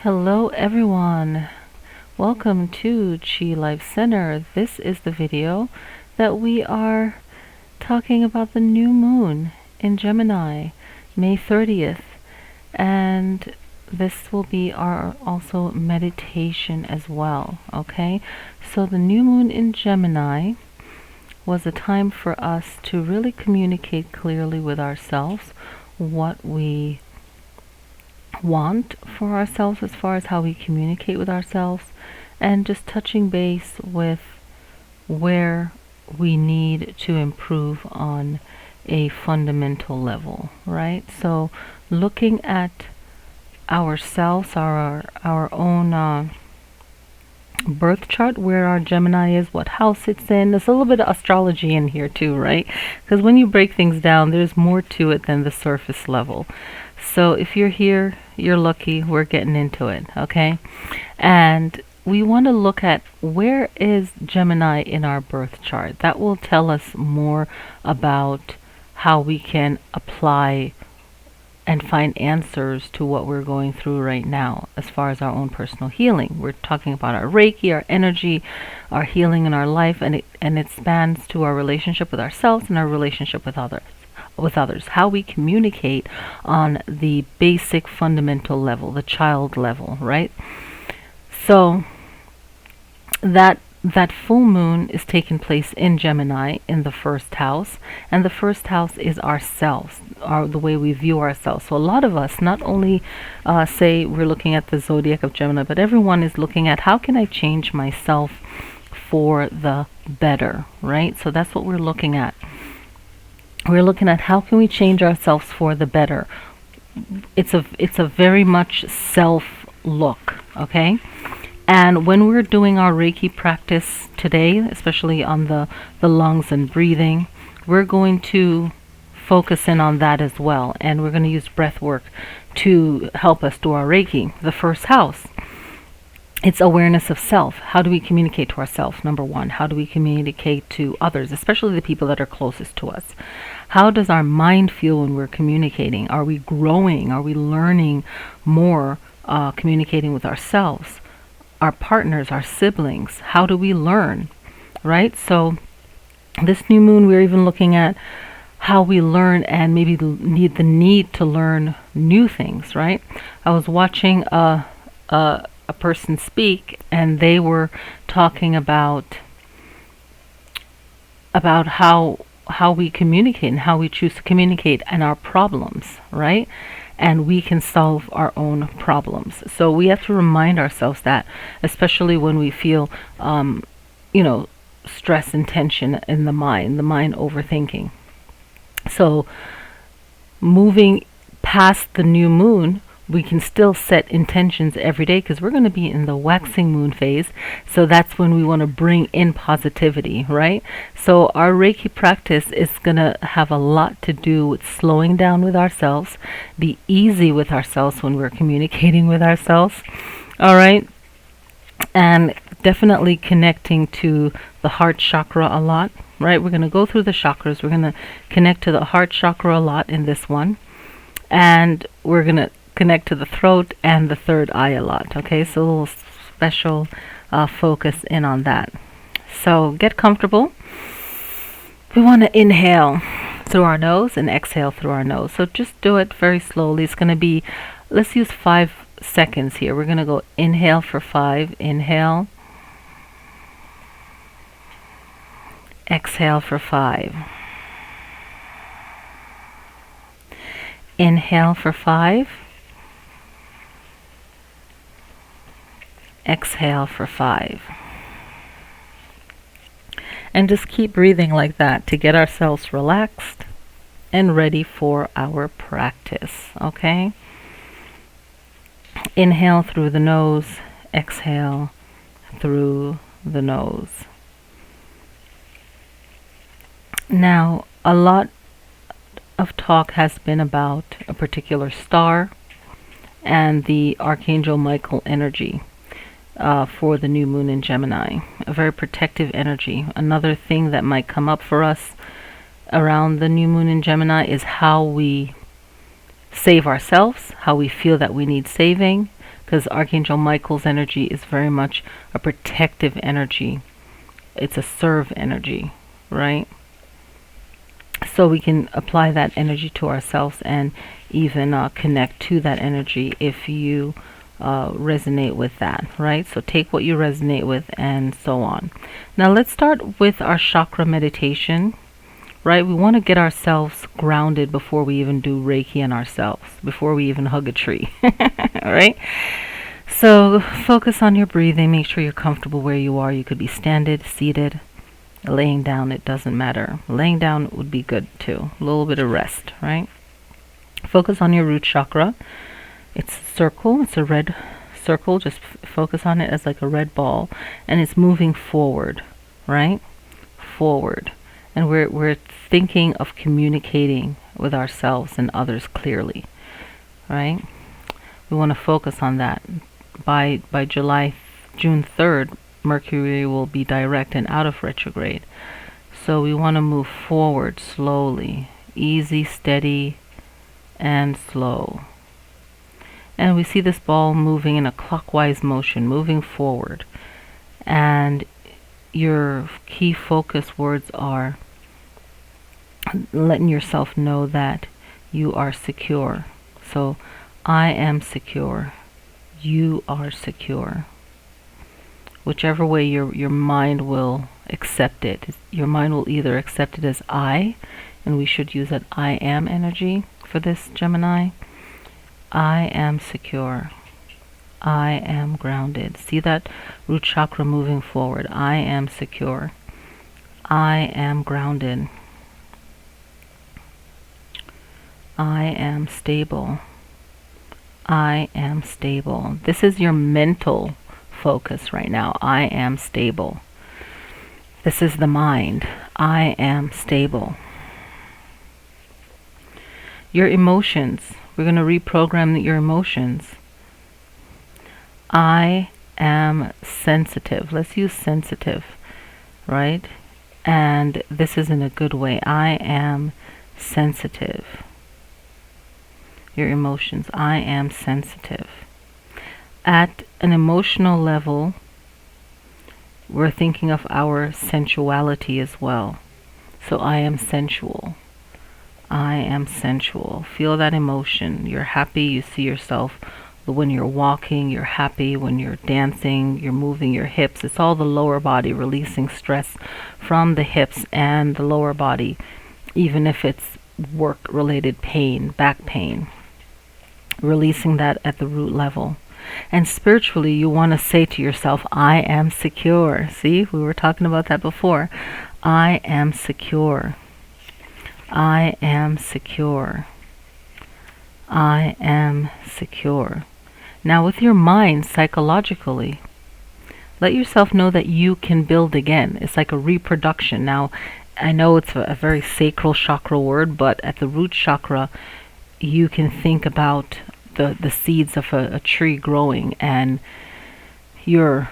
Hello everyone, welcome to Chi Life Center. This is the video that we are talking about the new moon in Gemini, May 30th, and this will be our also meditation as well, okay? So the new moon in Gemini was a time for us to really communicate clearly with ourselves what we want for ourselves as far as how we communicate with ourselves, and just touching base with where we need to improve on a fundamental level, right? So looking at ourselves, our own birth chart, where our Gemini is, what house it's in. There's a little bit of astrology in here too, right? Because when you break things down, there's more to it than the surface level. So if you're here, you're lucky. We're getting into it, okay? And we want to look at where is Gemini in our birth chart. That will tell us more about how we can apply and find answers to what we're going through right now as far as our own personal healing. We're talking about our Reiki, our energy, our healing in our life, and it spans to our relationship with ourselves and our relationship with others, how we communicate on the basic fundamental level, the child level, right? So that full moon is taking place in Gemini in the first house, and the first house is ourselves, the way we view ourselves. So a lot of us not only say we're looking at the zodiac of Gemini, but everyone is looking at how can I change myself for the better, right? So that's what we're looking at. We're looking at how can we change ourselves for the better. It's a very much self look, okay? And when we're doing our Reiki practice today, especially on the lungs and breathing, we're going to focus in on that as well. And we're going to use breath work to help us do our Reiki. The first house, it's awareness of self. How do we communicate to ourselves? Number one, how do we communicate to others, especially the people that are closest to us? How does our mind feel when we're communicating? Are we growing? Are we learning more, communicating with ourselves? Our partners, our siblings, how do we learn, right? So this new moon, we're even looking at how we learn and maybe the need to learn new things, right? I was watching a person speak, and they were talking about how we communicate and how we choose to communicate and our problems, right? And we can solve our own problems. So we have to remind ourselves that, especially when we feel, stress and tension in the mind overthinking. So moving past the new moon, we can still set intentions every day, because we're going to be in the waxing moon phase. So that's when we want to bring in positivity, right? So our Reiki practice is going to have a lot to do with slowing down with ourselves, be easy with ourselves when we're communicating with ourselves, all right? And definitely connecting to the heart chakra a lot, right? We're going to go through the chakras. We're going to connect to the heart chakra a lot in this one. And we're going to connect to the throat and the third eye a lot, okay? So a little special focus in on that. So get comfortable. We want to inhale through our nose and exhale through our nose. So just do it very slowly. It's going to be, let's use 5 seconds here. We're going to go inhale for 5. Inhale. Exhale for 5. Inhale for 5. Exhale for 5. And just keep breathing like that to get ourselves relaxed and ready for our practice, okay? Inhale through the nose, exhale through the nose. Now, a lot of talk has been about a particular star and the Archangel Michael energy. For the new moon in Gemini, a very protective energy. Another thing that might come up for us around the new moon in Gemini is how we save ourselves, how we feel that we need saving, because Archangel Michael's energy is very much a protective energy. It's a serve energy, right? So we can apply that energy to ourselves and even connect to that energy if you resonate with that, right? So take what you resonate with and so on. Now let's start with our chakra meditation, right? We want to get ourselves grounded before we even do Reiki on ourselves, before we even hug a tree, all right? So focus on your breathing. Make sure you're comfortable where you are. You could be standing, seated, laying down. It doesn't matter. Laying down would be good too. A little bit of rest, right? Focus on your root chakra. It's a circle. It's a red circle. Just focus on it as like a red ball, and it's moving forward, right? Forward. And we're thinking of communicating with ourselves and others clearly, right? We want to focus on that. By June 3rd, Mercury will be direct and out of retrograde. So we want to move forward slowly, easy, steady, and slow. And we see this ball moving in a clockwise motion, moving forward. And your key focus words are letting yourself know that you are secure. So I am secure. You are secure. Whichever way your mind will accept it. Your mind will either accept it as I, and we should use that I am energy for this, Gemini. I am secure. I am grounded. See that root chakra moving forward. I am secure. I am grounded. I am stable. I am stable. This is your mental focus right now. I am stable. This is the mind. I am stable. Your emotions. We're going to reprogram your emotions. I am sensitive. Let's use sensitive, right? And this is in a good way. I am sensitive. Your emotions. I am sensitive. At an emotional level, we're thinking of our sensuality as well. So I am sensual. I am sensual. Feel that emotion. You're happy. You see yourself when you're walking. You're happy when you're dancing. You're moving your hips. It's all the lower body releasing stress from the hips and the lower body, even if it's work-related pain, back pain. Releasing that at the root level. And spiritually, you want to say to yourself, I am secure. See, we were talking about that before. I am secure. I am secure. I am secure. Now with your mind, psychologically, let yourself know that you can build again. It's like a reproduction. Now, I know it's a very sacral chakra word, but at the root chakra, you can think about the seeds of a tree growing, and you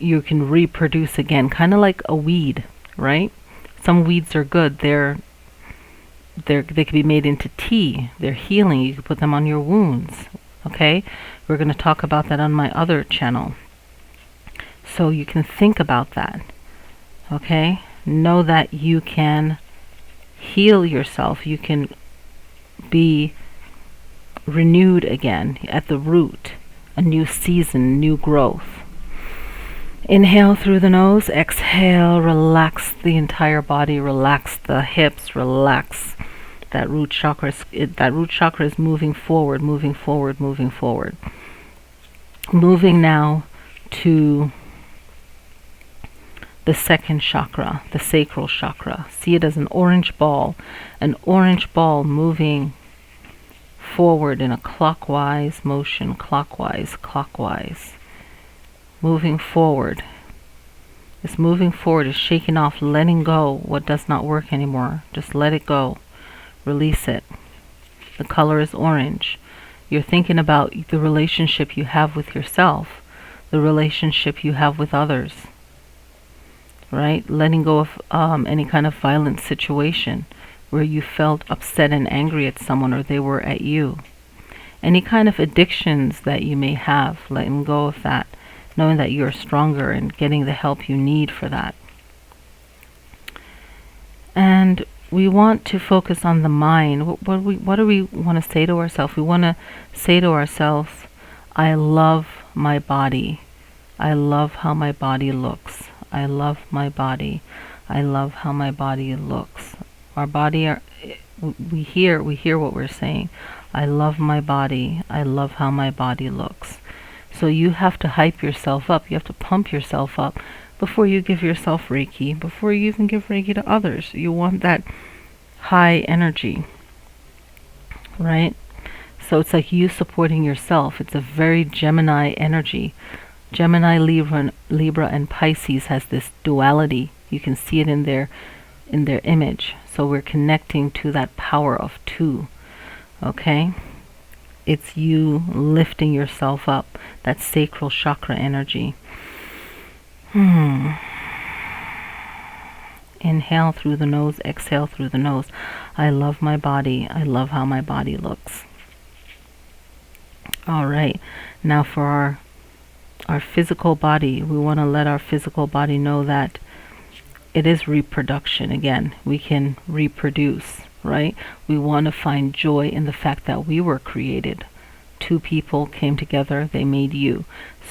can reproduce again, kind of like a weed, right? Some weeds are good. They can be made into tea. They're healing. You can put them on your wounds. Okay? We're going to talk about that on my other channel. So you can think about that. Okay? Know that you can heal yourself. You can be renewed again at the root. A new season, new growth. Inhale through the nose. Exhale. Relax the entire body. Relax the hips. Relax that root chakra. That root chakra is moving forward, moving forward, moving forward. Moving now to the second chakra, the sacral chakra. See it as an orange ball moving forward in a clockwise motion, clockwise. Moving forward. This moving forward is shaking off, letting go what does not work anymore. Just let it go. Release it. The color is orange. You're thinking about the relationship you have with yourself, the relationship you have with others, right? Letting go of any kind of violent situation where you felt upset and angry at someone or they were at you. Any kind of addictions that you may have, letting go of that, knowing that you're stronger and getting the help you need for that. And we want to focus on the mind. What do we want to say to ourselves? We want to say to ourselves, I love my body. I love how my body looks. I love my body. I love how my body looks. Our body, we hear what we're saying. I love my body. I love how my body looks. So you have to hype yourself up. You have to pump yourself up before you give yourself Reiki, before you even give Reiki to others. You want that high energy, right? So it's like you supporting yourself. It's a very Gemini energy. Gemini, Libra, and Pisces has this duality. You can see it in their image. So we're connecting to that power of two. Okay? It's you lifting yourself up. That sacral chakra energy. Inhale through the nose, exhale through the nose. I love my body. I love how my body looks. All right. Now for our physical body, we want to let our physical body know that it is reproduction. Again, we can reproduce, right? We want to find joy in the fact that we were created. Two people came together, they made you.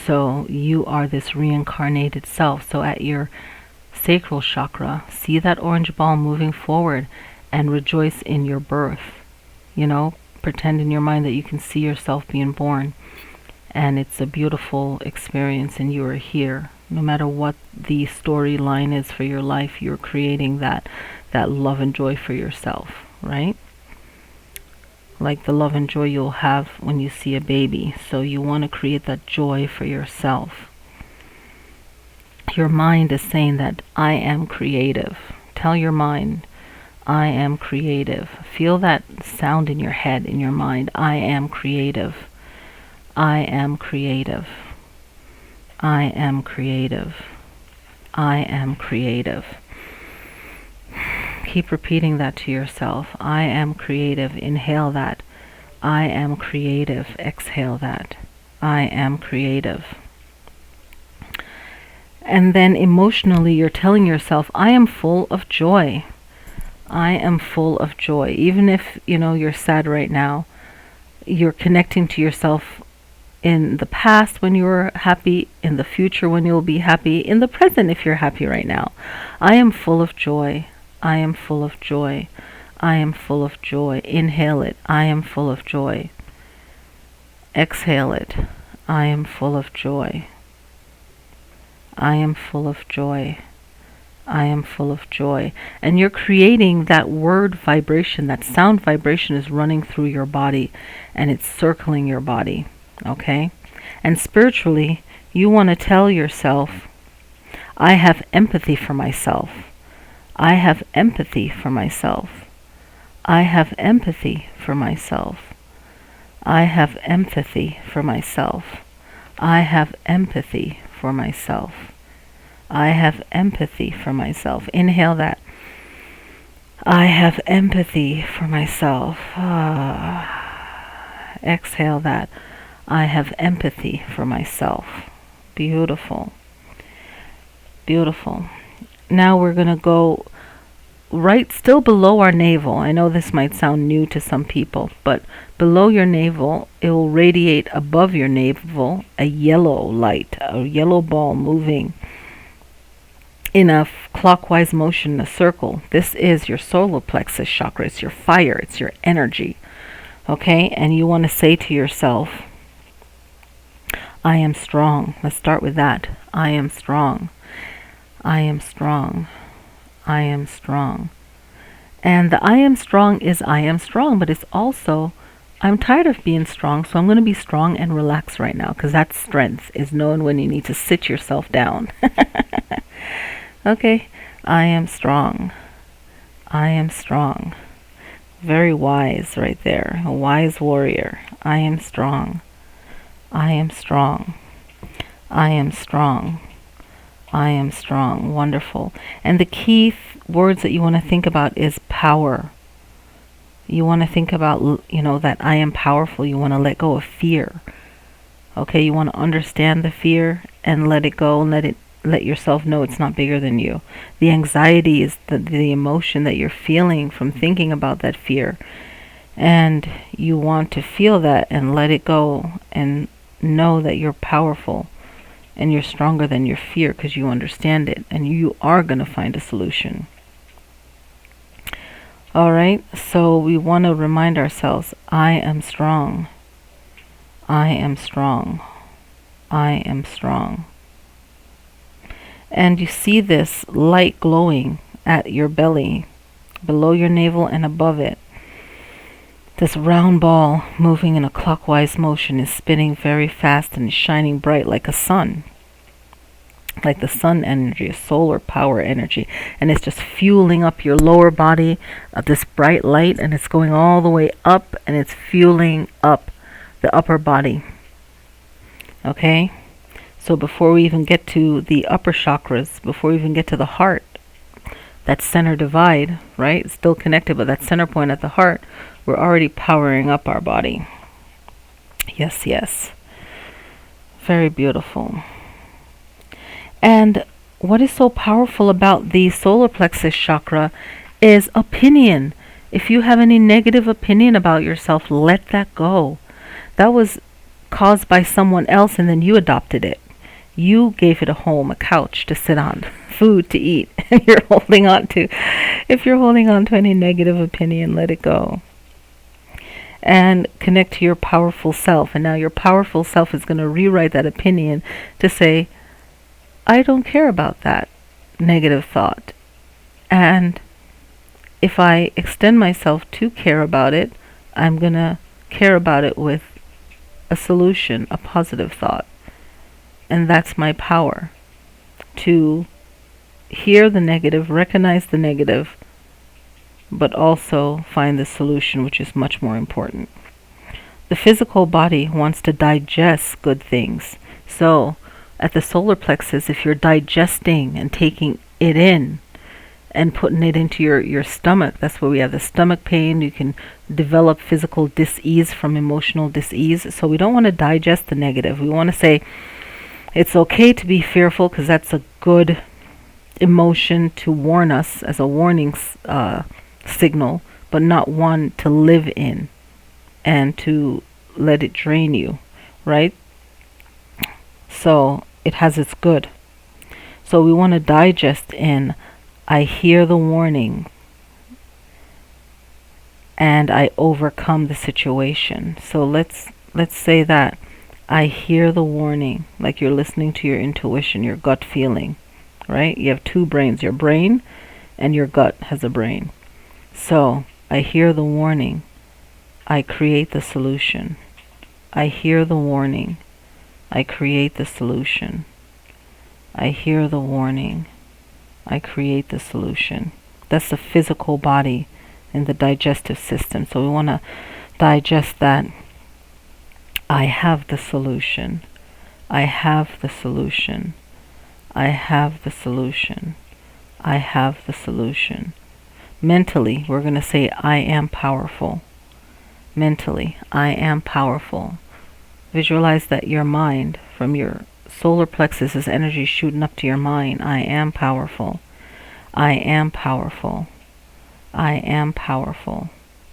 So you are this reincarnated self. So at your sacral chakra, see that orange ball moving forward and rejoice in your birth. You know, pretend in your mind that you can see yourself being born. And it's a beautiful experience, and you are here. No matter what the storyline is for your life, you're creating that love and joy for yourself, right? Like the love and joy you'll have when you see a baby. So you want to create that joy for yourself. Your mind is saying that I am creative. Tell your mind, I am creative. Feel that sound in your head, in your mind. I am creative. I am creative. I am creative. I am creative. Keep repeating that to yourself. I am creative. Inhale that. I am creative. Exhale that. I am creative. And then emotionally, you're telling yourself, I am full of joy. I am full of joy. Even if, you're sad right now, you're connecting to yourself in the past when you were happy, in the future when you'll be happy, in the present if you're happy right now. I am full of joy. I am full of joy. I am full of joy. Inhale it. I am full of joy. Exhale it. I am full of joy. I am full of joy. I am full of joy. And you're creating that word vibration, that sound vibration is running through your body and it's circling your body. Okay? And spiritually, you want to tell yourself, I have empathy for myself. I have empathy for myself. I have empathy for myself. I have empathy for myself. I have empathy for myself. I have empathy for myself. Inhale that. I have empathy for myself. Exhale that. I have empathy for myself. Beautiful. Beautiful. Now we're going to go right still below our navel. I know this might sound new to some people, but below your navel, it will radiate above your navel a yellow light, a yellow ball moving in a clockwise motion, a circle. This is your solar plexus chakra. It's your fire. It's your energy. Okay? And you want to say to yourself, I am strong. Let's start with that. I am strong. I am strong. I am strong. And the I am strong is I am strong, but it's also I'm tired of being strong, so I'm going to be strong and relax right now, because that's strength, is knowing when you need to sit yourself down. Okay, I am strong. I am strong. Very wise right there, a wise warrior. I am strong. I am strong. I am strong. I am strong. Wonderful. And the key words that you want to think about is power. You want to think about, that I am powerful. You want to let go of fear. Okay, you want to understand the fear and let it go, and let yourself know it's not bigger than you. The anxiety is the emotion that you're feeling from thinking about that fear. And you want to feel that and let it go and know that you're powerful and you're stronger than your fear because you understand it and you are going to find a solution. All right, so we want to remind ourselves, I am strong. I am strong. I am strong. And you see this light glowing at your belly, below your navel and above it. This round ball moving in a clockwise motion is spinning very fast and shining bright like a sun. Like the sun energy, a solar power energy. And it's just fueling up your lower body, this bright light, and it's going all the way up and it's fueling up the upper body. Okay? So before we even get to the upper chakras, before we even get to the heart, that center divide, right? It's still connected, but that center point at the heart, we're already powering up our body. Yes, yes. Very beautiful. And what is so powerful about the solar plexus chakra is opinion. If you have any negative opinion about yourself, let that go. That was caused by someone else and then you adopted it. You gave it a home, a couch to sit on, food to eat, and you're holding on to. If you're holding on to any negative opinion, let it go. And connect to your powerful self. And now your powerful self is going to rewrite that opinion to say, I don't care about that negative thought. And if I extend myself to care about it, I'm going to care about it with a solution, a positive thought. And that's my power, to hear the negative, recognize the negative, but also find the solution, which is much more important. The physical body wants to digest good things. So at the solar plexus, if you're digesting and taking it in and putting it into your stomach, that's where we have the stomach pain. You can develop physical dis-ease from emotional dis-ease. So we don't want to digest the negative. We want to say, it's okay to be fearful because that's a good emotion to warn us as a warning signal, but not one to live in and to let it drain you, right? So it has its good. So we want to digest in, I hear the warning and I overcome the situation. So let's say that. I hear the warning, like you're listening to your intuition, your gut feeling, right? You have two brains, your brain and your gut has a brain. So I hear the warning. I create the solution. I hear the warning. I create the solution. I hear the warning. I create the solution. That's the physical body and the digestive system. So we want to digest that. I have the solution. I have the solution. I have the solution. I have the solution. Mentally, we're going to say, I am powerful. Mentally, I am powerful. Visualize that your mind, from your solar plexus, is energy shooting up to your mind. I am powerful. I am powerful. I am powerful.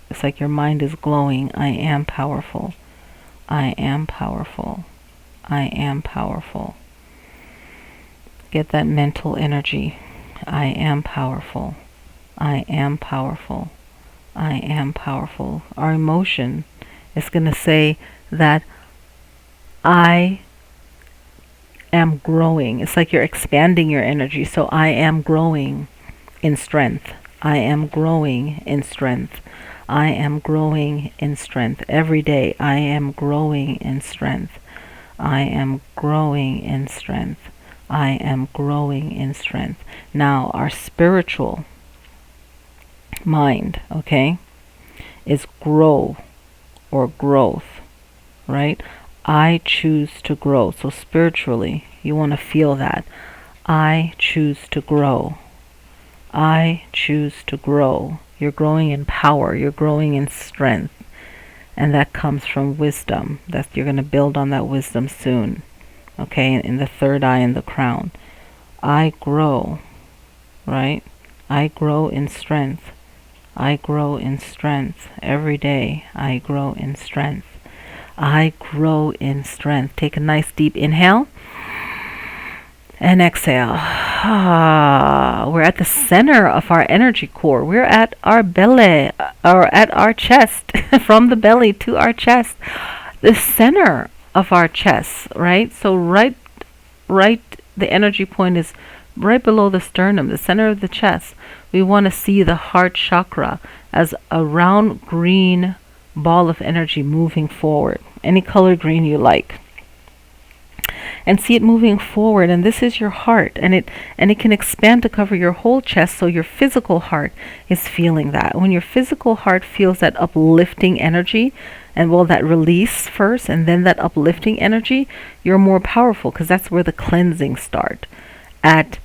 It's like your mind is glowing. I am powerful. I am powerful. I am powerful. Get that mental energy. I am powerful. I am powerful. I am powerful. Our emotion is going to say that I am growing. It's like you're expanding your energy. So I am growing in strength. I am growing in strength. I am growing in strength. Every day I am growing in strength. I am growing in strength. I am growing in strength. Now our spiritual mind, okay, is grow or growth, right? I choose to grow. So spiritually, you want to feel that. I choose to grow. I choose to grow. You're growing in power. You're growing in strength. And that comes from wisdom. You're going to build on that wisdom soon. Okay, in the third eye and the crown. I grow, right? I grow in strength. I grow in strength. Every day I grow in strength. I grow in strength. Take a nice deep inhale. And exhale. We're at the center of our energy core. We're at our belly, or at our chest, from the belly to our chest. The center of our chest, right? So right, the energy point is right below the sternum, the center of the chest. We want to see the heart chakra as a round green ball of energy moving forward. Any color green you like. And see it moving forward, and this is your heart, and it can expand to cover your whole chest, so your physical heart is feeling that. When your physical heart feels that uplifting energy, and that release first and then that uplifting energy, you're more powerful, because that's where the cleansing start, at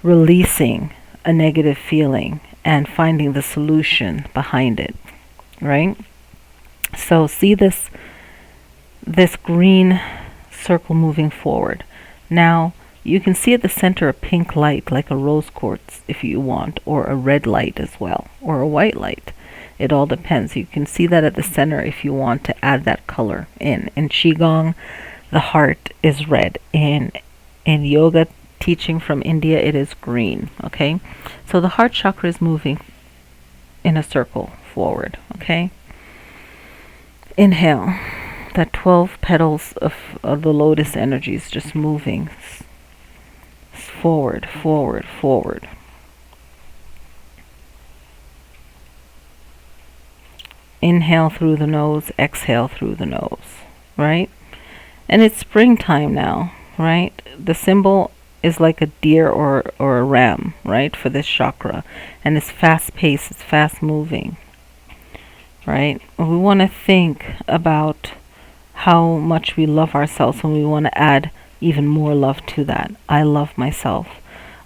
releasing a negative feeling and finding the solution behind it, right? So see this green circle moving forward. Now you can see at the center a pink light, like a rose quartz if you want, or a red light as well, or a white light. It all depends. You can see that at the center if you want to add that color in. In Qigong, the heart is red. In yoga teaching from India, it is green. Okay, so the heart chakra is moving in a circle forward. Okay, inhale. That 12 petals of the lotus energy is just moving forward, forward, forward. Inhale through the nose, exhale through the nose, right? And it's springtime now, right? The symbol is like a deer or a ram, right, for this chakra. And it's fast-paced, it's fast-moving, right? We want to think about how much we love ourselves, and we want to add even more love to that. I love myself.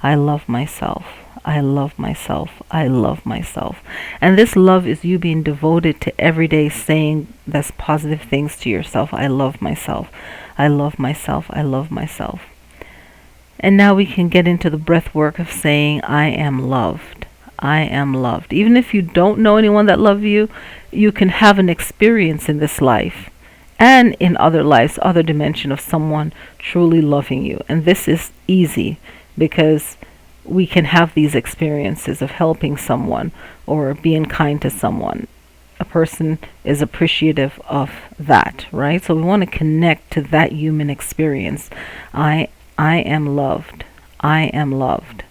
I love myself. I love myself. I love myself. And this love is you being devoted to every day saying those positive things to yourself. I love myself. I love myself. I love myself. And now we can get into the breath work of saying, I am loved. I am loved. Even if you don't know anyone that loves you, you can have an experience in this life and in other lives, other dimension of someone truly loving you. And this is easy because we can have these experiences of helping someone or being kind to someone. A person is appreciative of that, right? So we want to connect to that human experience. I am loved. I am loved.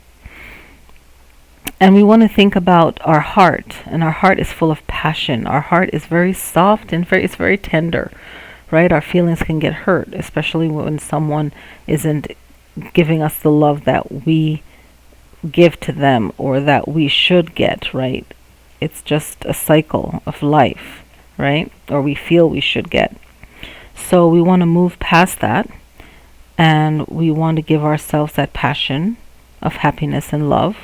And we want to think about our heart, and our heart is full of passion. Our heart is very soft and it's very tender, right? Our feelings can get hurt, especially when someone isn't giving us the love that we give to them or that we should get, right? It's just a cycle of life, right? Or we feel we should get. So we want to move past that, and we want to give ourselves that passion of happiness and love.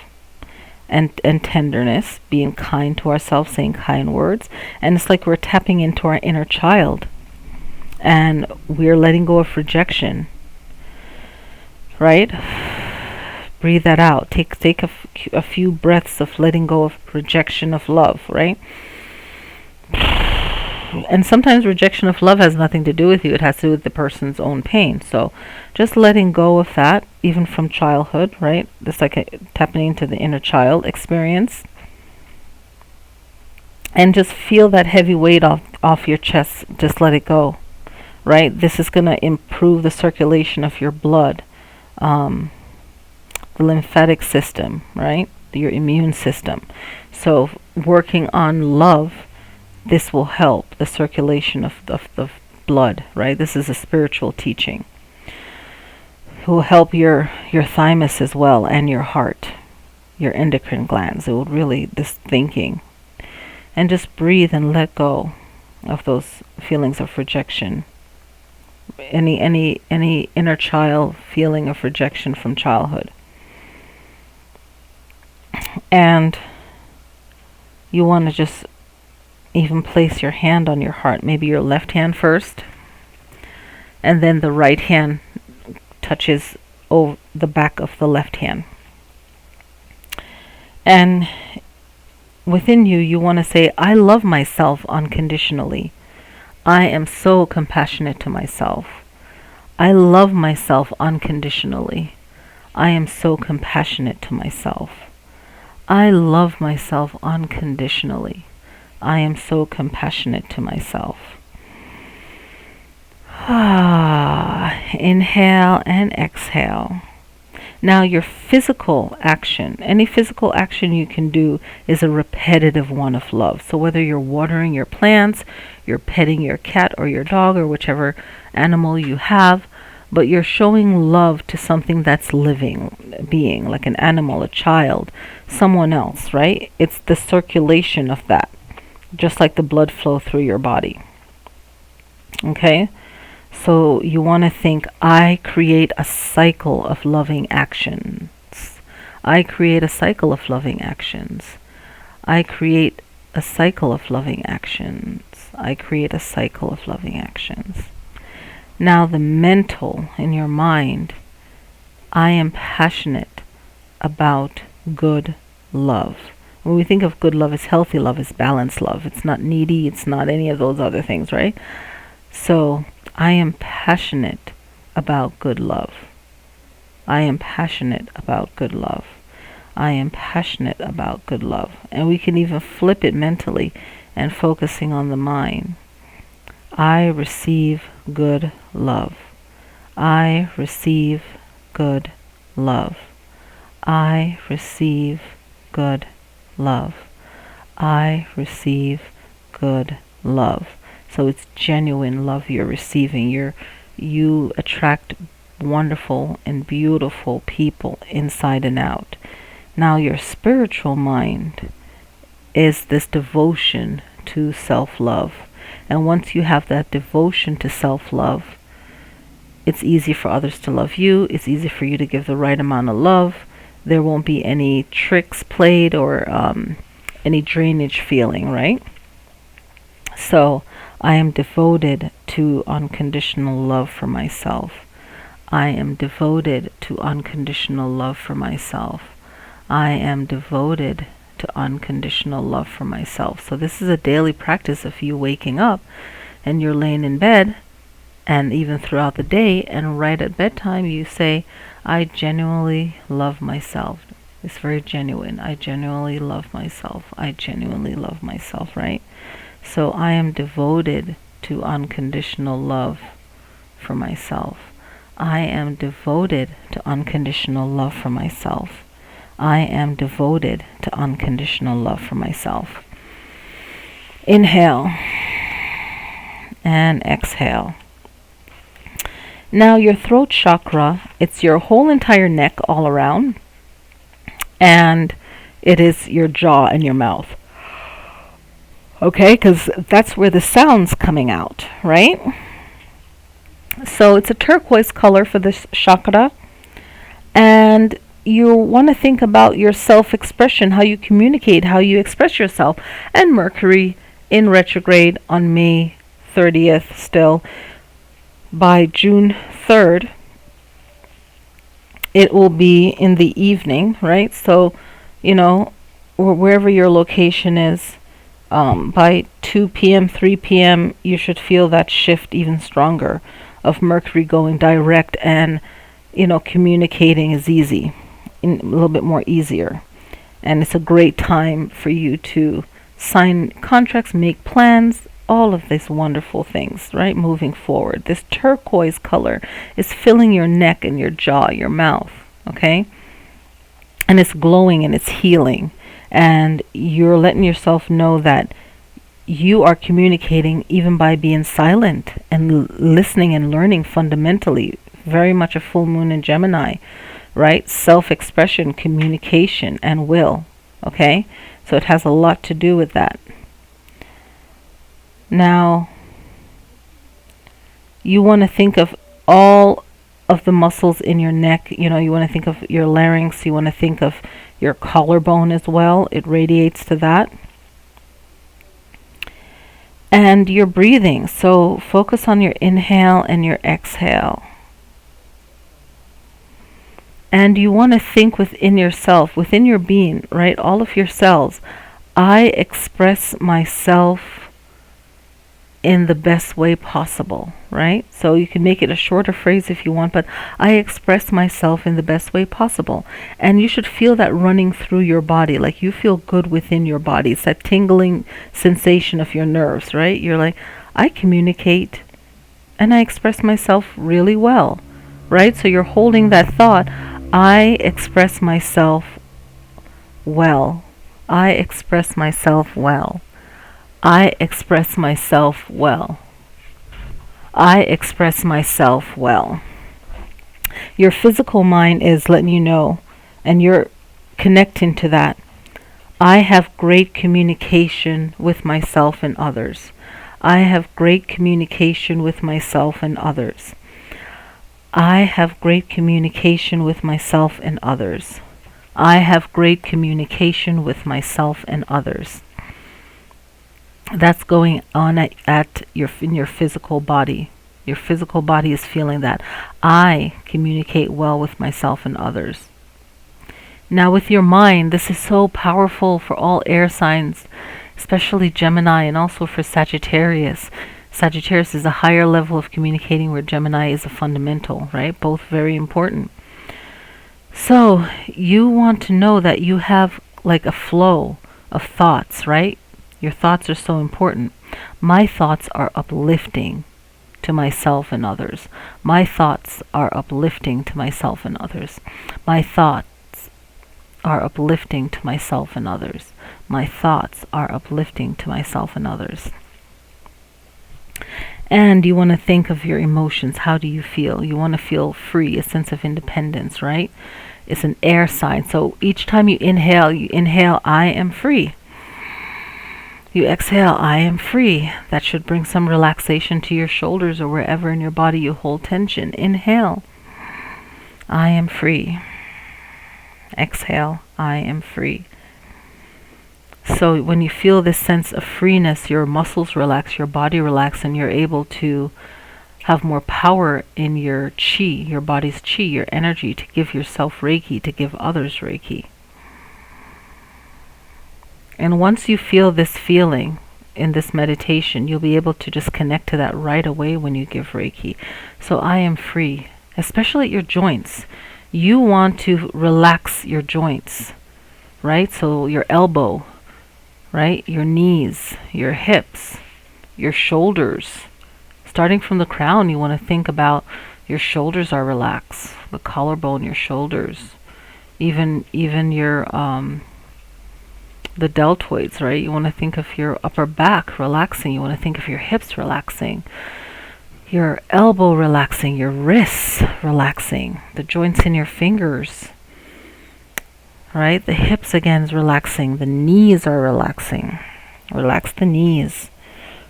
And tenderness, being kind to ourselves, saying kind words. And it's like we're tapping into our inner child, and we're letting go of rejection, right? Breathe that out. Take a few breaths of letting go of rejection of love, right? And sometimes rejection of love has nothing to do with you. It has to do with the person's own pain. So just letting go of that, even from childhood, right? It's like tapping into the inner child experience. And just feel that heavy weight off your chest. Just let it go, right? This is going to improve the circulation of your blood, the lymphatic system, right? Your immune system. So working on love, this will help the circulation of the blood, right? This is a spiritual teaching. It will help your thymus as well, and your heart, your endocrine glands. It will really, this thinking. And just breathe and let go of those feelings of rejection. Any inner child feeling of rejection from childhood. And you want to just even place your hand on your heart, maybe your left hand first, and then the right hand touches over the back of the left hand. And within you, you want to say, I love myself unconditionally. I am so compassionate to myself. I love myself unconditionally. I am so compassionate to myself. I love myself unconditionally. I am so compassionate to myself. Inhale and exhale. Now your physical action, any physical action you can do is a repetitive one of love. So whether you're watering your plants, you're petting your cat or your dog or whichever animal you have, but you're showing love to something that's living being, like an animal, a child, someone else, right? It's the circulation of that, just like the blood flow through your body. Okay? So you want to think, I create a cycle of loving actions. I create a cycle of loving actions. I create a cycle of loving actions. I create a cycle of loving actions. Now the mental in your mind, I am passionate about good love. When we think of good love, it's healthy love, it's balanced love. It's not needy, it's not any of those other things, right? So I am passionate about good love. I am passionate about good love. I am passionate about good love. And we can even flip it mentally and focusing on the mind. I receive good love. I receive good love. I receive good love. I receive good love. So it's genuine love you're receiving. You attract wonderful and beautiful people inside and out. Now your spiritual mind is this devotion to self-love. And once you have that devotion to self-love, it's easy for others to love you. It's easy for you to give the right amount of love. There won't be any tricks played or any drainage feeling, right? So I am devoted to unconditional love for myself. I am devoted to unconditional love for myself. I am devoted to unconditional love for myself. So this is a daily practice of you waking up and you're laying in bed, and even throughout the day, and right at bedtime you say, I genuinely love myself. It's very genuine. I genuinely love myself. I genuinely love myself, right? So I am devoted to unconditional love for myself. I am devoted to unconditional love for myself. I am devoted to unconditional love for myself. Inhale and exhale. Now your throat chakra, it's your whole entire neck all around, and it is your jaw and your mouth. Okay, because that's where the sound's coming out, right? So it's a turquoise color for this chakra, and you want to think about your self-expression, how you communicate, how you express yourself. And Mercury in retrograde on May 30th still. By June 3rd, it will be in the evening, right? So, or wherever your location is, by 2 p.m., 3 p.m., you should feel that shift even stronger of Mercury going direct, and, communicating is easy, a little bit more easier. And it's a great time for you to sign contracts, make plans, all of these wonderful things, right? Moving forward. This turquoise color is filling your neck and your jaw, your mouth, okay? And it's glowing and it's healing. And you're letting yourself know that you are communicating even by being silent and listening and learning fundamentally. Very much a full moon in Gemini, right? Self-expression, communication, and will, okay? So it has a lot to do with that. Now, you want to think of all of the muscles in your neck. You want to think of your larynx. You want to think of your collarbone as well. It radiates to that. And your breathing. So focus on your inhale and your exhale. And you want to think within yourself, within your being, right? All of your cells. I express myself in the best way possible, right? So you can make it a shorter phrase if you want, but I express myself in the best way possible. And you should feel that running through your body, like you feel good within your body. It's that tingling sensation of your nerves, right? You're like, I communicate and I express myself really well, right? So you're holding that thought, I express myself well. I express myself well. I express myself well. I express myself well. Your physical mind is letting you know, and you're connecting to that. I have great communication with myself and others. I have great communication with myself and others. I have great communication with myself and others. I have great communication with myself and others. That's going on in your physical body. Your physical body is feeling that. I communicate well with myself and others. Now with your mind, this is so powerful for all air signs, especially Gemini, and also for Sagittarius. Sagittarius is a higher level of communicating, where Gemini is a fundamental, right? Both very important. So you want to know that you have like a flow of thoughts, right? Your thoughts are so important. My thoughts are uplifting to myself and others. My thoughts are uplifting to myself and others. My thoughts are uplifting to myself and others. My thoughts are uplifting to myself and others. And you want to think of your emotions. How do you feel? You want to feel free, a sense of independence, right? It's an air sign. So each time you inhale, I am free. You exhale, I am free. That should bring some relaxation to your shoulders or wherever in your body you hold tension. Inhale, I am free. Exhale, I am free. So when you feel this sense of freeness, your muscles relax, your body relax, and you're able to have more power in your chi, your body's chi, your energy, to give yourself Reiki, to give others Reiki. And once you feel this feeling in this meditation, you'll be able to just connect to that right away when you give Reiki. So I am free, especially at your joints. You want to relax your joints, right? So your elbow, right? Your knees, your hips, your shoulders. Starting from the crown, you want to think about your shoulders are relaxed, the collarbone, your shoulders, even your the deltoids, right? You want to think of your upper back relaxing. You want to think of your hips relaxing, your elbow relaxing, your wrists relaxing, the joints in your fingers, right? The hips again is relaxing. The knees are relaxing. Relax the knees.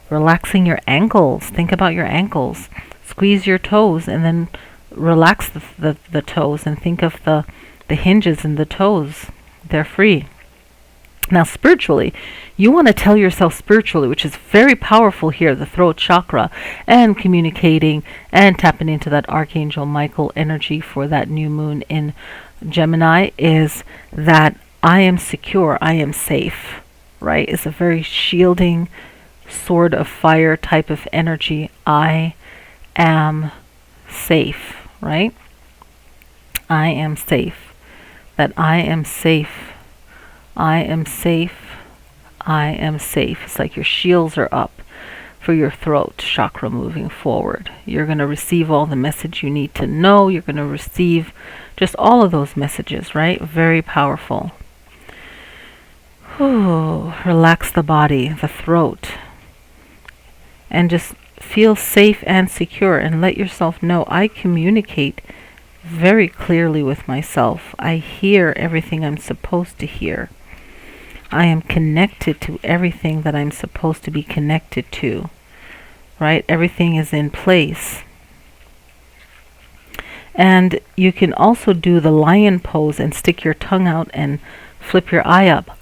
Relaxing your ankles. Think about your ankles. Squeeze your toes and then relax the toes, and think of the hinges in the toes. They're free. Now spiritually, you want to tell yourself spiritually, which is very powerful here, the throat chakra, and communicating and tapping into that Archangel Michael energy for that new moon in Gemini, is that I am secure, I am safe, right? It's a very shielding, sword of fire type of energy. I am safe, right? I am safe. That I am safe. I am safe. I am safe. It's like your shields are up for your throat chakra moving forward. You're going to receive all the message you need to know. You're going to receive just all of those messages, right? Very powerful. Ooh, relax the body, the throat, and just feel safe and secure, and let yourself know I communicate very clearly with myself. I hear everything I'm supposed to hear. I am connected to everything that I'm supposed to be connected to, right? Everything is in place. And you can also do the lion pose and stick your tongue out and flip your eye up.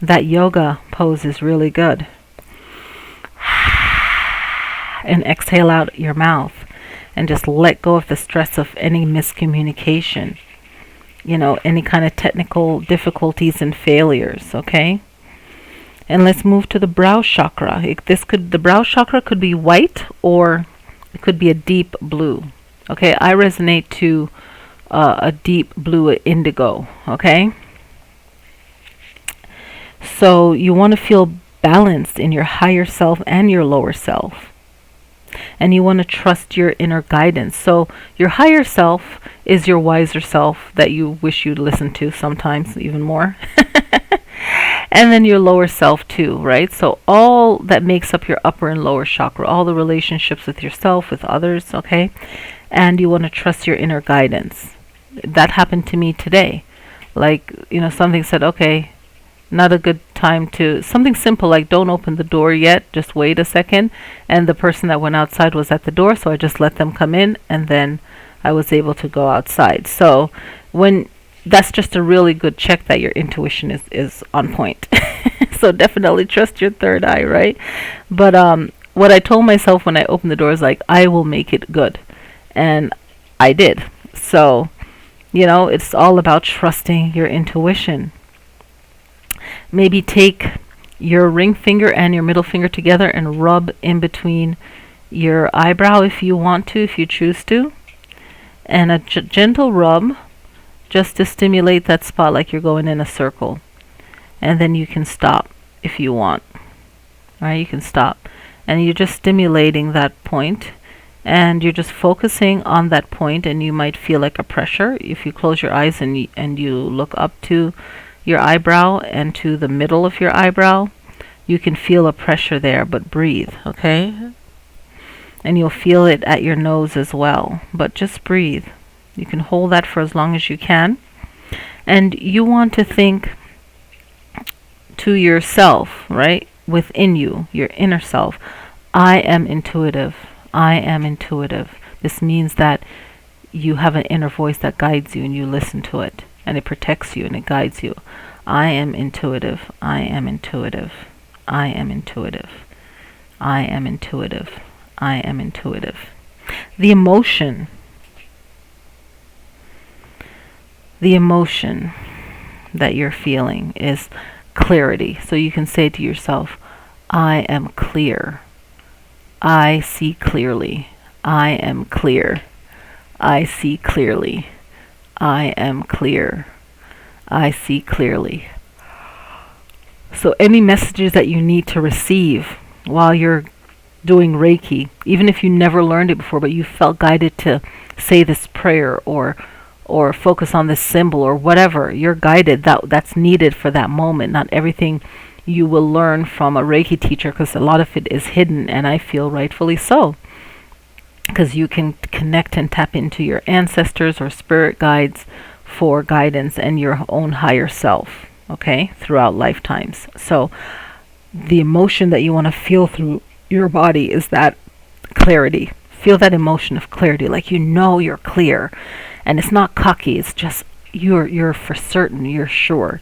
That yoga pose is really good. and exhale out your mouth, and just let go of the stress of any miscommunication, any kind of technical difficulties and failures, okay? And let's move to the brow chakra. The brow chakra could be white, or it could be a deep blue. Okay, I resonate to a deep blue indigo, okay? So you want to feel balanced in your higher self and your lower self. And you want to trust your inner guidance. So your higher self is your wiser self that you wish you'd listen to sometimes even more. And then your lower self too, right? So all that makes up your upper and lower chakra, all the relationships with yourself, with others, okay? And you want to trust your inner guidance. That happened to me today. Like, something said, okay, not a good time to, something simple like don't open the door yet, just wait a second. And the person that went outside was at the door, so I just let them come in, and then I was able to go outside. So that's just a really good check that your intuition is on point. So definitely trust your third eye, right? But what I told myself when I opened the door is like, I will make it good. And I did. So, it's all about trusting your intuition. Maybe take your ring finger and your middle finger together and rub in between your eyebrow if you want to, if you choose to. And a gentle rub, just to stimulate that spot like you're going in a circle. And then you can stop if you want. All right, you can stop. And you're just stimulating that point. And you're just focusing on that point, and you might feel like a pressure. If you close your eyes and you look up to your eyebrow and to the middle of your eyebrow, you can feel a pressure there, but breathe, okay? And you'll feel it at your nose as well, but just breathe. You can hold that for as long as you can. And you want to think to yourself, right? Within you, your inner self. I am intuitive. I am intuitive. This means that you have an inner voice that guides you, and you listen to it, and it protects you and it guides you. I am intuitive. I am intuitive. I am intuitive. I am intuitive. I am intuitive. The emotion that you're feeling is clarity. So you can say to yourself, I am clear. I see clearly. I am clear. I see clearly. I am clear. I see clearly. So any messages that you need to receive while you're doing Reiki, even if you never learned it before, but you felt guided to say this prayer or focus on this symbol or whatever, you're guided, that's needed for that moment. Not everything you will learn from a Reiki teacher, because a lot of it is hidden, and I feel rightfully so, because you can connect and tap into your ancestors or spirit guides for guidance and your own higher self, okay, throughout lifetimes. So the emotion that you want to feel through your body is that clarity. Feel that emotion of clarity, like you're clear. And it's not cocky, it's just you're for certain, you're sure.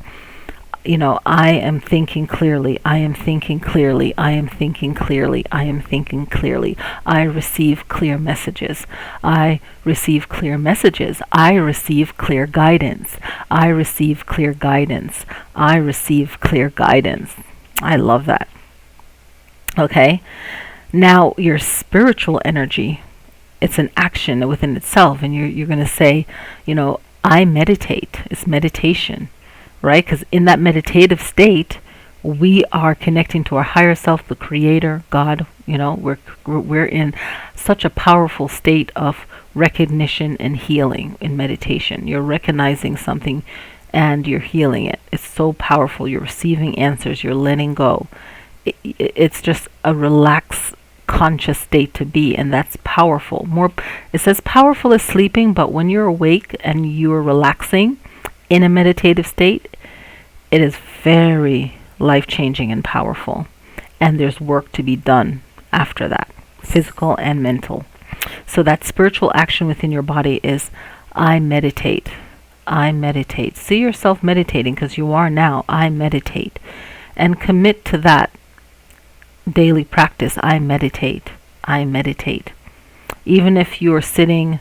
I am thinking clearly, I am thinking clearly, I am thinking clearly, I am thinking clearly. I receive clear messages. I receive clear messages. I receive clear guidance. I receive clear guidance. I receive clear guidance. I love that. Okay? Now, your spiritual energy, it's an action within itself, and you're going to say, I meditate. It's meditation, right? Because in that meditative state, we are connecting to our higher self, the Creator, God. We're in such a powerful state of recognition and healing in meditation. You're recognizing something and you're healing it. It's so powerful. You're receiving answers. You're letting go. It's just a relaxed, conscious state to be, and that's powerful. It says powerful is sleeping, but when you're awake and you're relaxing in a meditative state, it is very life-changing and powerful. And there's work to be done after that, physical and mental. So that spiritual action within your body is, I meditate. I meditate. See yourself meditating, because you are now. I meditate. And commit to that daily practice. I meditate. I meditate. Even if you're sitting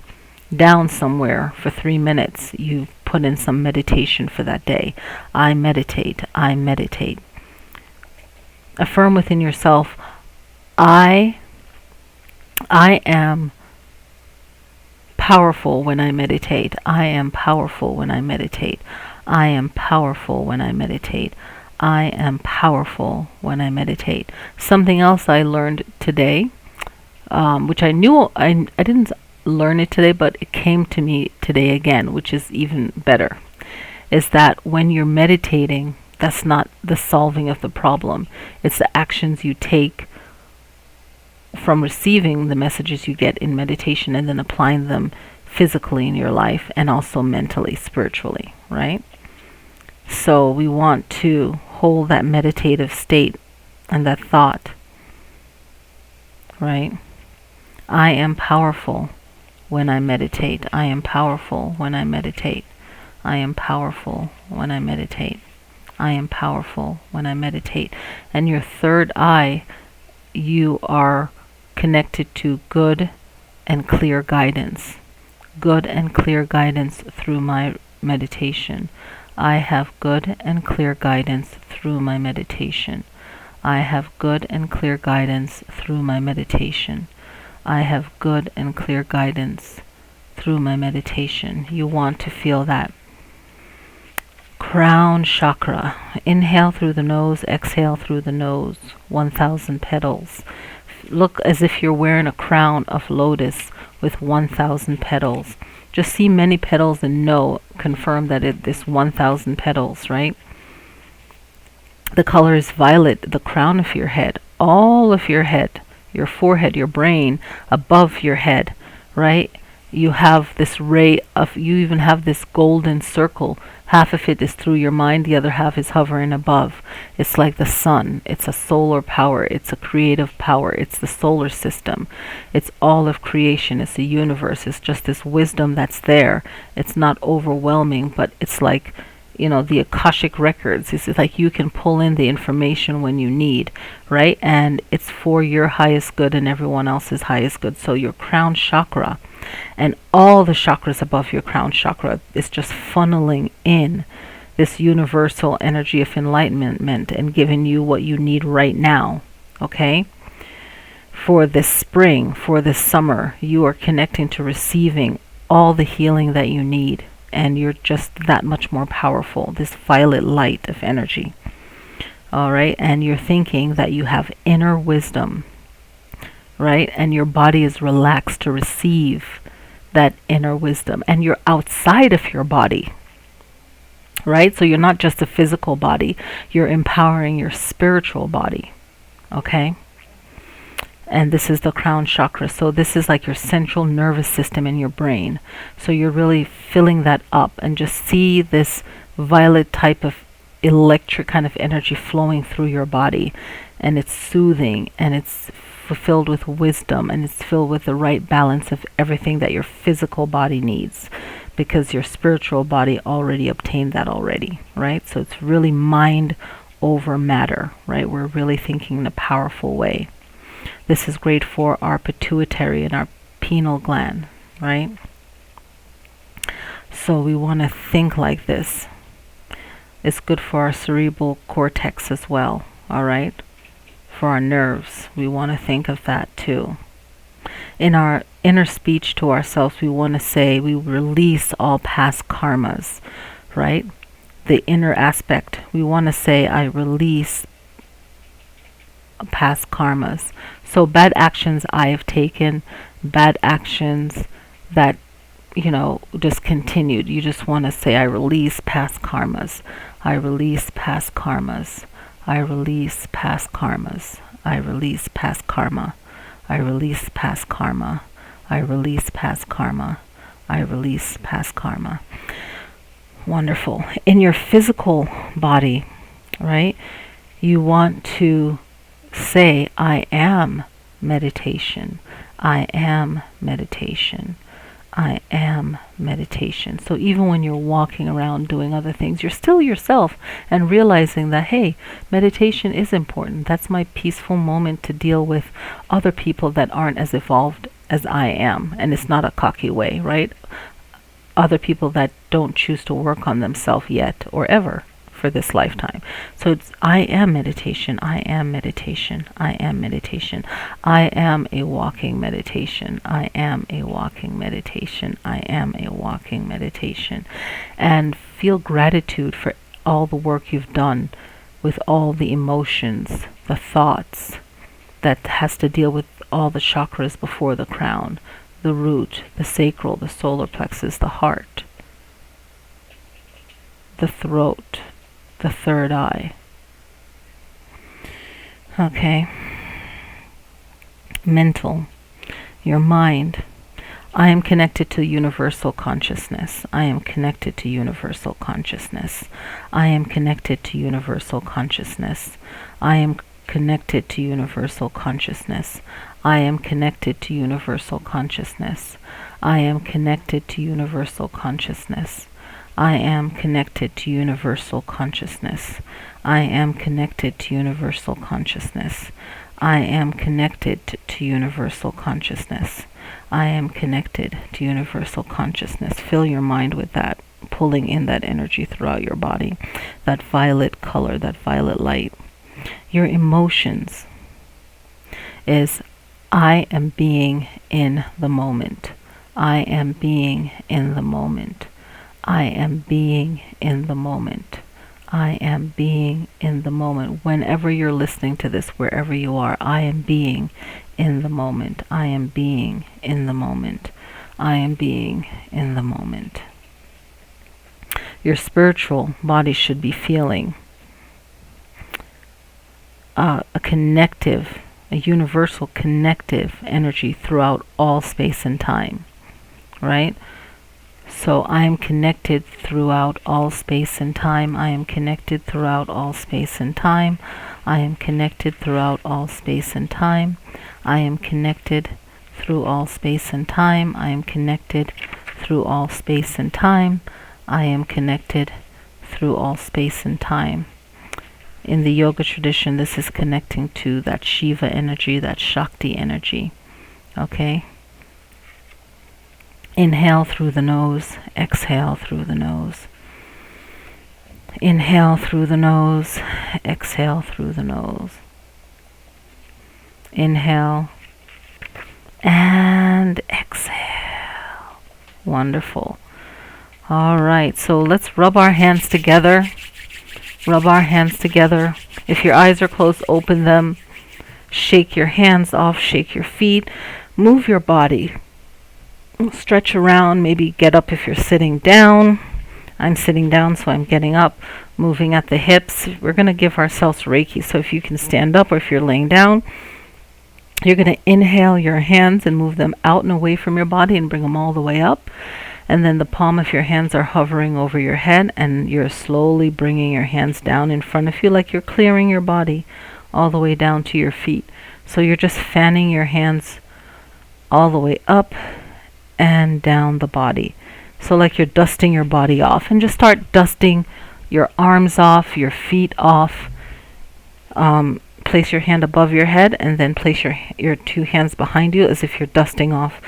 down somewhere for 3 minutes, you put in some meditation for that day. I meditate. I meditate. Affirm within yourself, I am powerful when I meditate. I am powerful when I meditate. I am powerful when I meditate. I am powerful when I meditate. Something else I learned today, which I knew I didn't learn it today, but it came to me today again, which is even better, is that when you're meditating, that's not the solving of the problem. It's the actions you take from receiving the messages you get in meditation and then applying them physically in your life and also mentally, spiritually, right? So we want to hold that meditative state and that thought, right? I am powerful when I meditate. I am powerful when I meditate. I am powerful when I meditate. I am powerful when I meditate. And your third eye, you are connected to good and clear guidance. Good and clear guidance through my meditation. I have good and clear guidance through my meditation. I have good and clear guidance through my meditation. I have good and clear guidance through my meditation. You want to feel that crown chakra. Inhale through the nose, exhale through the nose. 1,000 petals. Look as if you're wearing a crown of lotus with 1,000 petals. Just see many petals and confirm that it is 1,000 petals, right? The color is violet. The crown of your head, all of your head, your forehead, your brain, above your head, right? You have this ray of, you even have this golden circle. Half of it is through your mind, the other half is hovering above. It's like the sun. It's a solar power. It's a creative power. It's the solar system. It's all of creation. It's the universe. It's just this wisdom that's there. It's not overwhelming, but it's like, the Akashic records. It's like you can pull in the information when you need, right? And it's for your highest good and everyone else's highest good. So your crown chakra and all the chakras above your crown chakra is just funneling in this universal energy of enlightenment and giving you what you need right now, okay? For this spring, for this summer, you are connecting to receiving all the healing that you need. And you're just that much more powerful, this violet light of energy. All right, and you're thinking that you have inner wisdom, right? And your body is relaxed to receive that inner wisdom. And you're outside of your body, right? So you're not just a physical body, you're empowering your spiritual body, okay? And this is the crown chakra. So this is like your central nervous system in your brain. So you're really filling that up, and just see this violet type of electric kind of energy flowing through your body. And it's soothing, and it's filled with wisdom, and it's filled with the right balance of everything that your physical body needs, because your spiritual body already obtained that already, right? So it's really mind over matter, right? We're really thinking in a powerful way. This is great for our pituitary and our pineal gland, right? So we want to think like this. It's good for our cerebral cortex as well, all right? For our nerves, we want to think of that too. In our inner speech to ourselves, we want to say we release all past karmas, right? The inner aspect, we want to say I release past karmas. So bad actions I have taken, bad actions that, just continued. You just want to say, I release past karmas. I release past karmas. I release past karmas. I release past karma. I release past karma. I release past karma. I release past karma. Wonderful. In your physical body, right? You want to say, I am meditation. I am meditation. I am meditation. So even when you're walking around doing other things, you're still yourself and realizing that, hey, meditation is important. That's my peaceful moment to deal with other people that aren't as evolved as I am. And it's not a cocky way, right? Other people that don't choose to work on themselves yet or ever for this lifetime. So it's I am meditation, I am meditation, I am meditation. I am a walking meditation. I am a walking meditation. I am a walking meditation. And feel gratitude for all the work you've done with all the emotions, the thoughts that has to deal with all the chakras before the crown, the root, the sacral, the solar plexus, the heart, the throat, the third eye. Okay. Mental, your mind. I am connected to universal consciousness. I am connected to universal consciousness. I am connected to universal consciousness. I am connected to universal consciousness. I am connected to universal consciousness. I am connected to universal consciousness. I am connected to universal consciousness. I am connected to universal consciousness. I am connected to universal consciousness. I am connected to universal consciousness. Fill your mind with that, pulling in that energy throughout your body, that violet color, that violet light. Your emotions is I am being in the moment. I am being in the moment. I am being in the moment. I am being in the moment. Whenever you're listening to this, wherever you are, I am being in the moment. I am being in the moment. I am being in the moment. Your spiritual body should be feeling a connective, a universal connective energy throughout all space and time, right? So I am connected throughout all space and time. I am connected throughout all space and time. I am connected throughout all space and time. I am connected through all space and time. I am connected through all space and time. I am connected through all space and time. In the yoga tradition, this is connecting to that Shiva energy, that Shakti energy. Okay? Inhale through the nose, exhale through the nose. Inhale through the nose, exhale through the nose. Inhale and exhale. Wonderful. All right, so let's rub our hands together. Rub our hands together. If your eyes are closed, open them. Shake your hands off, shake your feet. Move your body. Stretch around, maybe get up if you're sitting down. I'm sitting down, so I'm getting up, moving at the hips. We're going to give ourselves Reiki. So if you can stand up or if you're laying down, you're going to inhale your hands and move them out and away from your body and bring them all the way up. And then the palm of your hands are hovering over your head, and you're slowly bringing your hands down in front of you like you're clearing your body all the way down to your feet. So you're just fanning your hands all the way up and down the body. So like you're dusting your body off, and just start dusting your arms off, your feet off. Place your hand above your head and then place your two hands behind you as if you're dusting off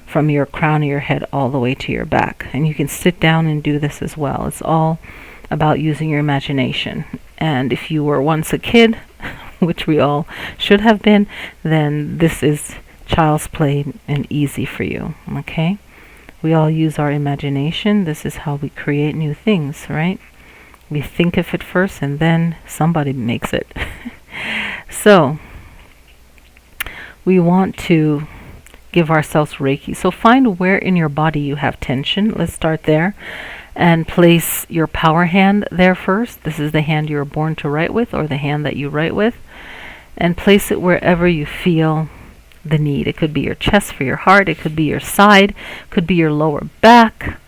from your crown of your head all the way to your back. And you can sit down and do this as well. It's all about using your imagination. And if you were once a kid, which we all should have been, then this is child's play and easy for you. Okay? We all use our imagination. This is how we create new things, right? We think of it first and then somebody makes it. So we want to give ourselves Reiki. So find where in your body you have tension. Let's start there. And place your power hand there first. This is the hand you were born to write with, or the hand that you write with. And place it wherever you feel the need. It could be your chest for your heart. It could be your side. It could be your lower back.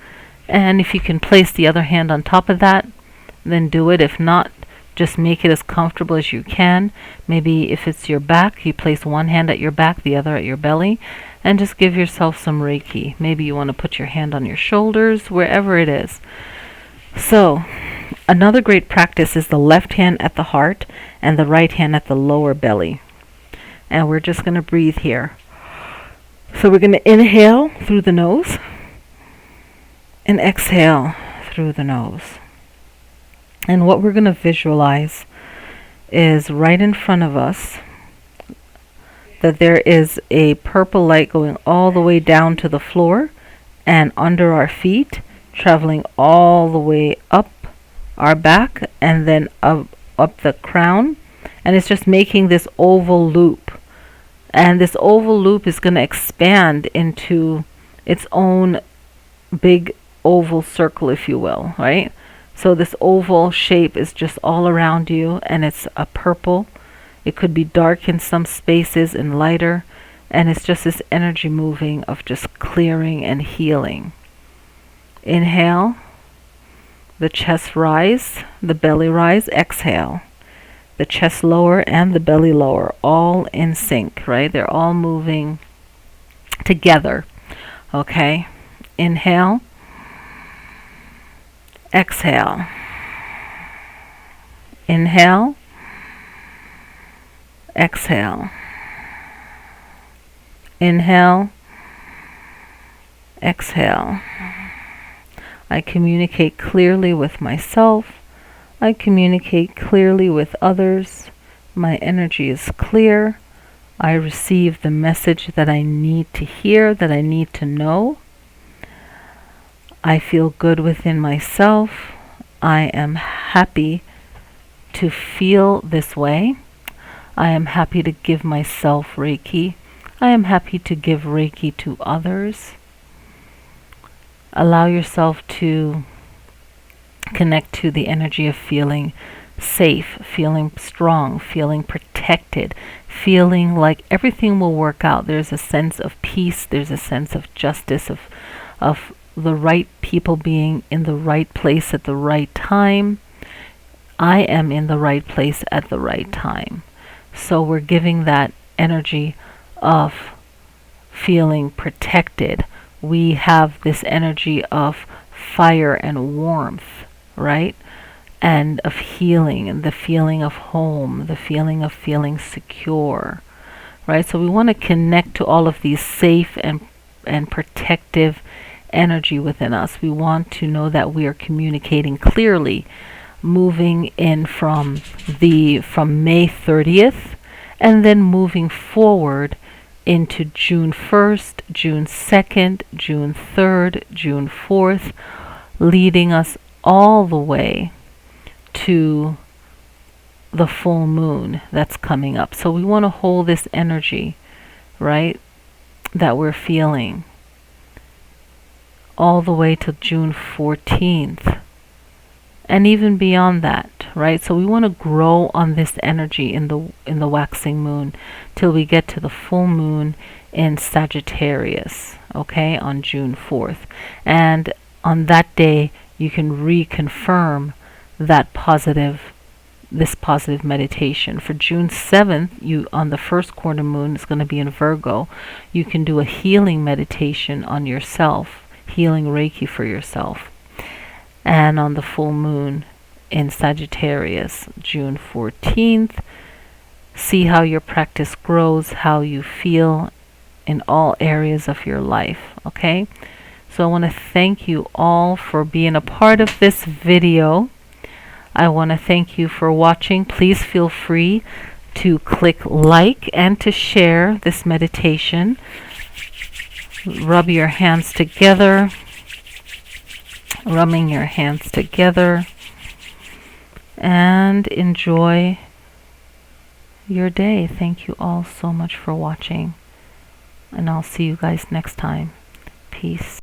And if you can place the other hand on top of that, then do it. If not, Just make it as comfortable as you can. Maybe if it's your back, you place one hand at your back, the other at your belly, and just give yourself some Reiki. Maybe you want to put your hand on your shoulders, wherever it is. So, another great practice is the left hand at the heart and the right hand at the lower belly. And we're just going to breathe here. So we're going to inhale through the nose and exhale through the nose. And what we're going to visualize is right in front of us that there is a purple light going all the way down to the floor and under our feet, traveling all the way up our back and then up the crown. And it's just making this oval loop. And this oval loop is going to expand into its own big oval circle, if you will, right? So this oval shape is just all around you, and it's a purple. It could be dark in some spaces and lighter, and it's just this energy moving of just clearing and healing. Inhale, the chest rise, the belly rise. Exhale, the chest lower and the belly lower, all in sync, right? They're all moving together. Okay, inhale, exhale, inhale, exhale, inhale, exhale. I communicate clearly with myself. I communicate clearly with others. My energy is clear. I receive the message that I need to hear, that I need to know. I feel good within myself. I am happy to feel this way. I am happy to give myself Reiki. I am happy to give Reiki to others. Allow yourself to connect to the energy of feeling safe, feeling strong, feeling protected, feeling like everything will work out. There's a sense of peace, there's a sense of justice, of the right people being in the right place at the right time. I am in the right place at the right time. So we're giving that energy of feeling protected. We have this energy of fire and warmth, right? And of healing, and the feeling of home, the feeling of feeling secure, right? So we want to connect to all of these safe and protective energy within us. We want to know that we are communicating clearly, moving in from May 30th, and then moving forward into June 1st, June 2nd, June 3rd, June 4th, leading us all the way to the full moon that's coming up. So we want to hold this energy, right, that we're feeling all the way to June 14th. And even beyond that, right? So we want to grow on this energy in the waxing moon till we get to the full moon in Sagittarius, okay, on June 4th. And on that day, you can reconfirm this positive meditation. For June 7th, on the first quarter moon, it's going to be in Virgo. You can do a healing meditation on yourself, healing Reiki for yourself. And on the full moon in Sagittarius, June 14th, see how your practice grows, how you feel in all areas of your life, okay? So I want to thank you all for being a part of this video. I want to thank you for watching. Please feel free to click like and to share this meditation. Rub your hands together. Rubbing your hands together, and enjoy your day. Thank you all so much for watching, and I'll see you guys next time. Peace.